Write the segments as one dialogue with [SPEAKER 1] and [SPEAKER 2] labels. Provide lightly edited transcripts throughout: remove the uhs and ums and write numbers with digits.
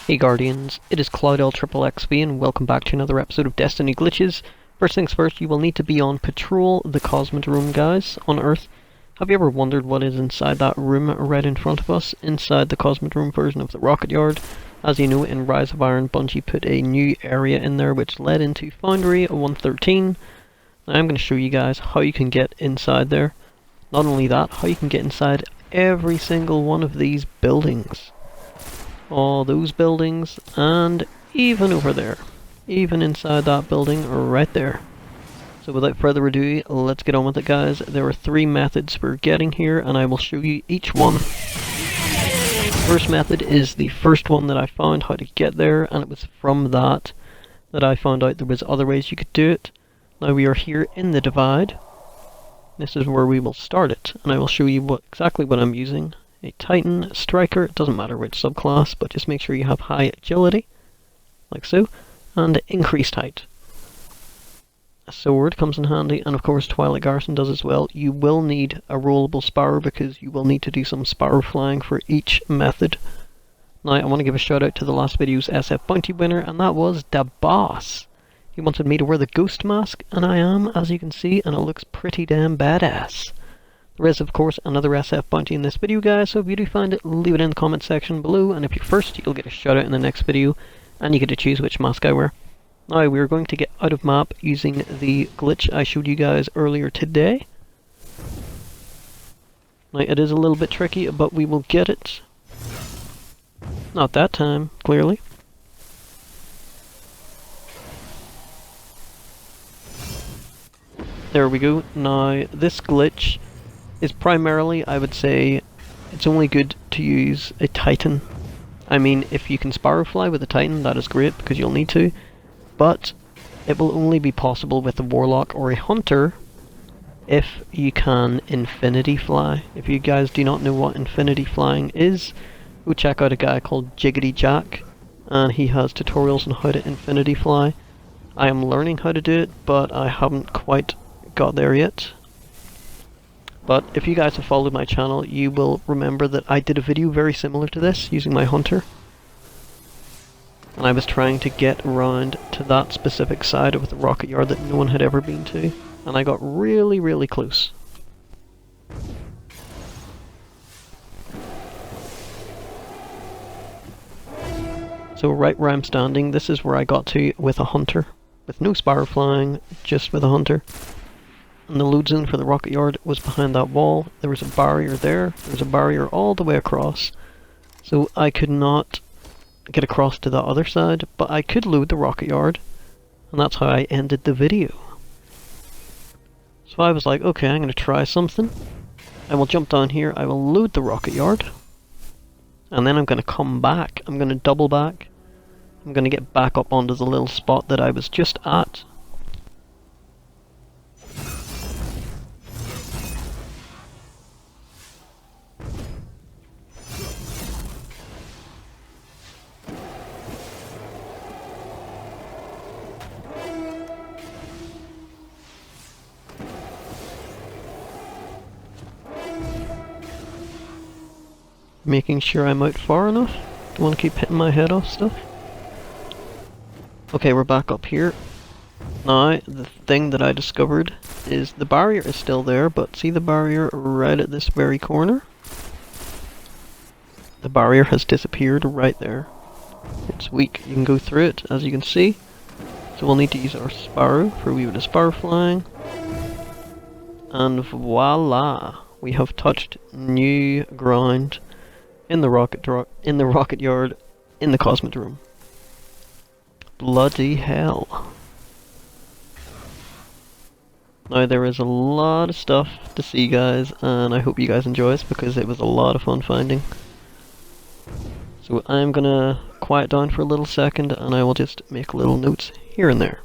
[SPEAKER 1] Hey Guardians, it is CloudLXXXV and welcome back to another episode of Destiny Glitches. First things first, you will need to be on patrol the Cosmid room, guys, on Earth. Have you ever wondered what is inside that room right in front of us, inside the Cosmid room version of the Rocketyard? As you know, in Rise of Iron, Bungie put a new area in there which led into Foundry 113. Now I'm going to show you guys how you can get inside there. Not only that, how you can get inside every single one of these buildings. All those buildings, and even over there. Even inside that building right there. So without further ado, let's get on with it, guys. There are 3 methods for getting here, and I will show you each one. First method is the first one that I found how to get there, and it was from that I found out there was other ways you could do it. Now we are here in the Divide. This is where we will start it, and I will show you exactly what I'm using. A Titan, Striker, it doesn't matter which subclass, but just make sure you have high agility, like so, and increased height. A sword comes in handy, and of course Twilight Garrison does as well. You will need a rollable sparrow because you will need to do some sparrow flying for each method. Now I want to give a shout out to the last video's SF Bounty winner, and that was Da Boss. He wanted me to wear the ghost mask, and I am, as you can see, and it looks pretty damn badass. There is, of course, another SF bounty in this video, guys, so if you do find it, leave it in the comment section below, and if you're first, you'll get a shout out in the next video, and you get to choose which mask I wear. Now, we're going to get out of map using the glitch I showed you guys earlier today. Now, it is a little bit tricky, but we will get it. Not that time, clearly. There we go. Now, this glitch is primarily, I would say, it's only good to use a Titan. I mean, if you can sparrow fly with a Titan, that is great, because you'll need to, but it will only be possible with a Warlock or a Hunter if you can infinity fly. If you guys do not know what infinity flying is, go check out a guy called Jiggity Jack, and he has tutorials on how to infinity fly. I am learning how to do it, but I haven't quite got there yet. But if you guys have followed my channel, you will remember that I did a video very similar to this, using my Hunter. And I was trying to get around to that specific side of the Rocketyard that no one had ever been to. And I got really, really close. So right where I'm standing, this is where I got to with a Hunter. With no sparrow flying, just with a Hunter. And the load zone for the Rocketyard was behind that wall. There was a barrier there. There was a barrier all the way across. So I could not get across to the other side, but I could load the Rocketyard. And that's how I ended the video. So I was like, okay, I'm going to try something. I will jump down here. I will load the Rocketyard. And then I'm going to come back. I'm going to double back. I'm going to get back up onto the little spot that I was just at. Making sure I'm out far enough. Don't want to keep hitting my head off stuff. Okay, we're back up here. Now, the thing that I discovered is the barrier is still there, but see the barrier right at this very corner? The barrier has disappeared right there. It's weak. You can go through it, as you can see. So we'll need to use our sparrow for a wee bit of sparrow flying. And voila! We have touched new ground in the Rocketyard, in the Cosmid room. Bloody hell. Now there is a lot of stuff to see, guys, and I hope you guys enjoy this because it was a lot of fun finding. So I'm gonna quiet down for a little second and I will just make little notes here and there.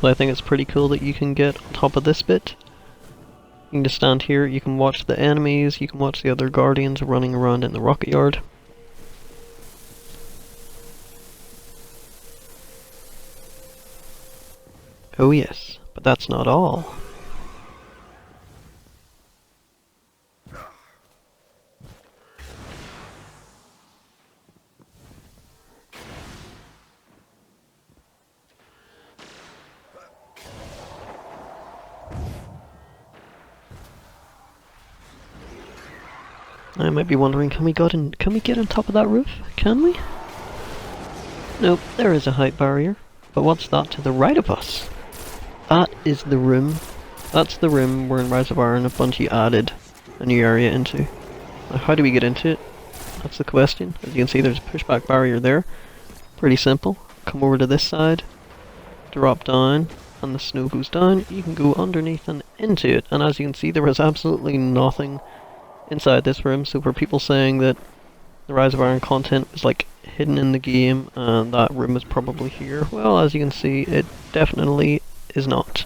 [SPEAKER 1] So I think it's pretty cool that you can get on top of this bit. You can just stand here, you can watch the enemies, you can watch the other guardians running around in the Rocketyard. Oh yes, but that's not all. I might be wondering, can we get on top of that roof? Can we? Nope, there is a height barrier. But what's that to the right of us? That is the room. That's the room where in Rise of Iron Bungie added a new area into. Now how do we get into it? That's the question. As you can see, there's a pushback barrier there. Pretty simple. Come over to this side, drop down, and the snow goes down. You can go underneath and into it. And as you can see, there is absolutely nothing inside this room, so for people saying that the Rise of Iron content was like hidden in the game and that room is probably here, well, as you can see, it definitely is not.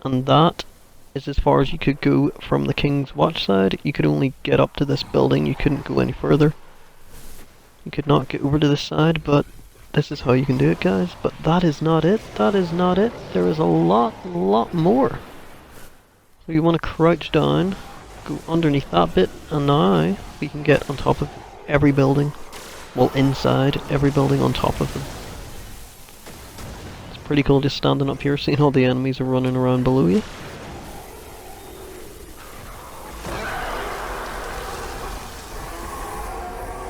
[SPEAKER 1] And that is as far as you could go from the King's Watch side. You could only get up to this building, you couldn't go any further. You could not get over to this side, but this is how you can do it, guys. But that is not it, that is not it. There is a lot more. So you want to crouch down, go underneath that bit, and now we can get on top of every building. Well, inside every building on top of them. It's pretty cool just standing up here, seeing all the enemies are running around below you.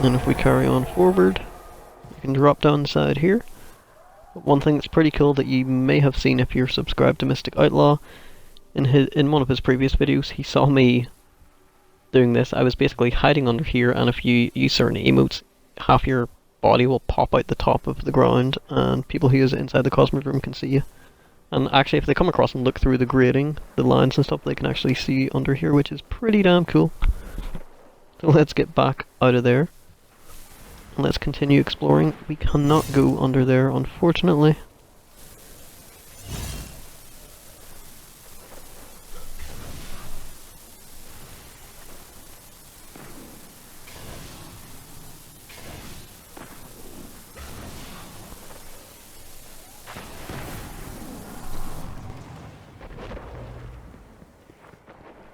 [SPEAKER 1] And if we carry on forward, you can drop down the side here. But one thing that's pretty cool that you may have seen if you're subscribed to Mystik Outlaw, in one of his previous videos, he saw me doing this. I was basically hiding under here, and if you use certain emotes, half your body will pop out the top of the ground, and people who is inside the Cosmic Room can see you. And actually, if they come across and look through the grating, the lines and stuff, they can actually see under here, which is pretty damn cool. So let's get back out of there. And let's continue exploring. We cannot go under there, unfortunately.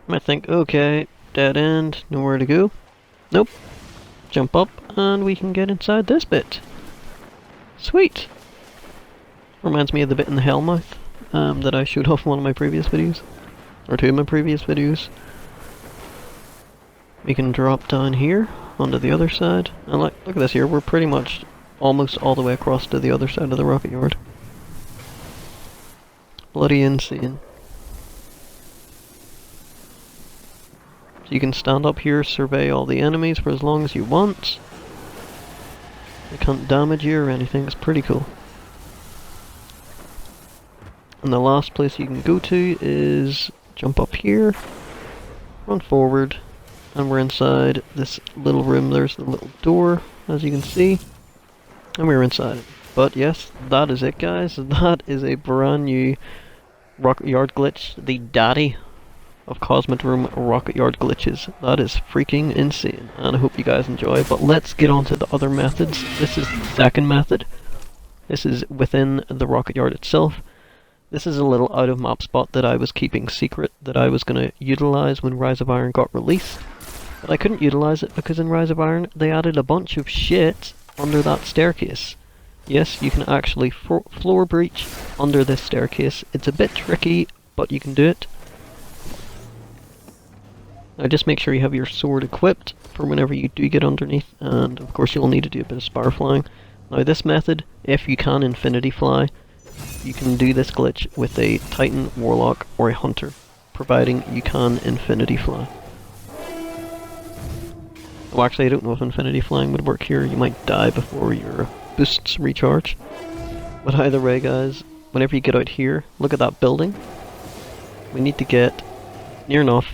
[SPEAKER 1] I think, okay, dead end, nowhere to go. Nope. Jump up, and we can get inside this bit. Sweet! Reminds me of the bit in the Hellmouth that I showed off in one of my previous videos. Or two of my previous videos. We can drop down here, onto the other side. And look at this here, we're pretty much almost all the way across to the other side of the Rocketyard. Bloody insane. You can stand up here, survey all the enemies for as long as you want. They can't damage you or anything, it's pretty cool. And the last place you can go to is jump up here, run forward, and we're inside this little room. There's the little door, as you can see, and we're inside it. But yes, that is it, guys. That is a brand new Rocketyard glitch, the daddy of Cosmic Room Rocketyard glitches. That is freaking insane, and I hope you guys enjoy. But let's get on to the other methods. This is the second method. This is within the Rocketyard itself. This is a little out of map spot that I was keeping secret that I was going to utilize when Rise of Iron got released. But I couldn't utilize it because in Rise of Iron they added a bunch of shit under that staircase. Yes, you can actually floor breach under this staircase. It's a bit tricky, but you can do it. Now just make sure you have your sword equipped for whenever you do get underneath, and of course you'll need to do a bit of spar flying. Now this method, if you can infinity fly, you can do this glitch with a Titan, Warlock, or a Hunter, providing you can infinity fly. Well, actually I don't know if infinity flying would work here. You might die before your boosts recharge. But either way, guys, whenever you get out here, look at that building. We need to get near enough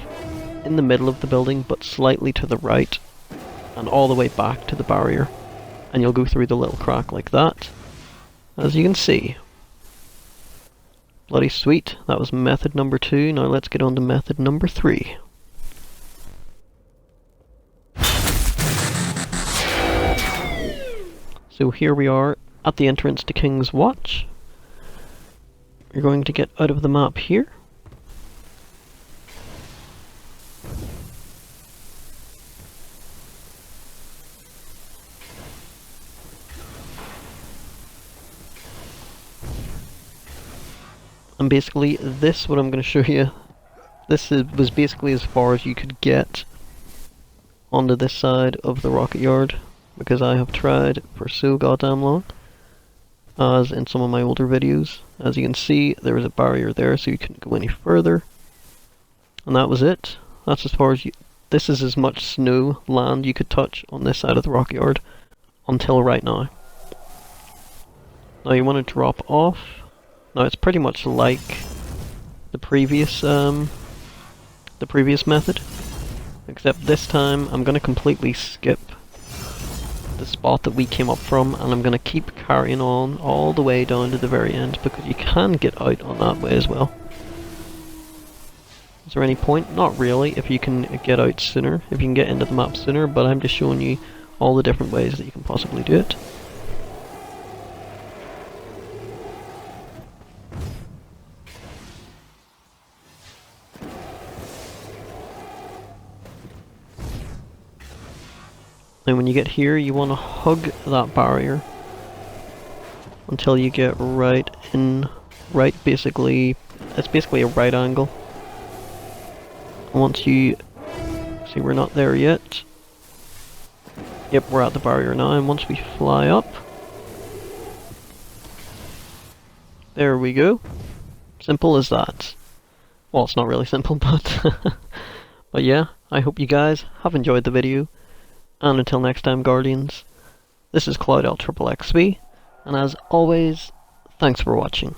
[SPEAKER 1] in the middle of the building, but slightly to the right, and all the way back to the barrier. And you'll go through the little crack like that, as you can see. Bloody sweet. That was method number 2. Now let's get on to method number 3. So here we are at the entrance to King's Watch. You're going to get out of the map here. And basically, what I'm going to show you, was basically as far as you could get onto this side of the Rocketyard, because I have tried for so goddamn long, as in some of my older videos. As you can see, there was a barrier there, so you couldn't go any further. And that was it. That's as far as this is as much snow land you could touch on this side of the Rocketyard, until right now. Now you want to drop off. Now it's pretty much like the previous method, except this time I'm going to completely skip the spot that we came up from, and I'm going to keep carrying on all the way down to the very end, because you can get out on that way as well. Is there any point? Not really, if you can get out sooner, if you can get into the map sooner, but I'm just showing you all the different ways that you can possibly do it. And when you get here, you want to hug that barrier until you get basically, it's basically a right angle. And once you see, we're not there yet. Yep, we're at the barrier now, and once we fly up, there we go. Simple as that. Well, it's not really simple, but but yeah, I hope you guys have enjoyed the video. And until next time, Guardians, this is CloudLXXXV, and as always, thanks for watching.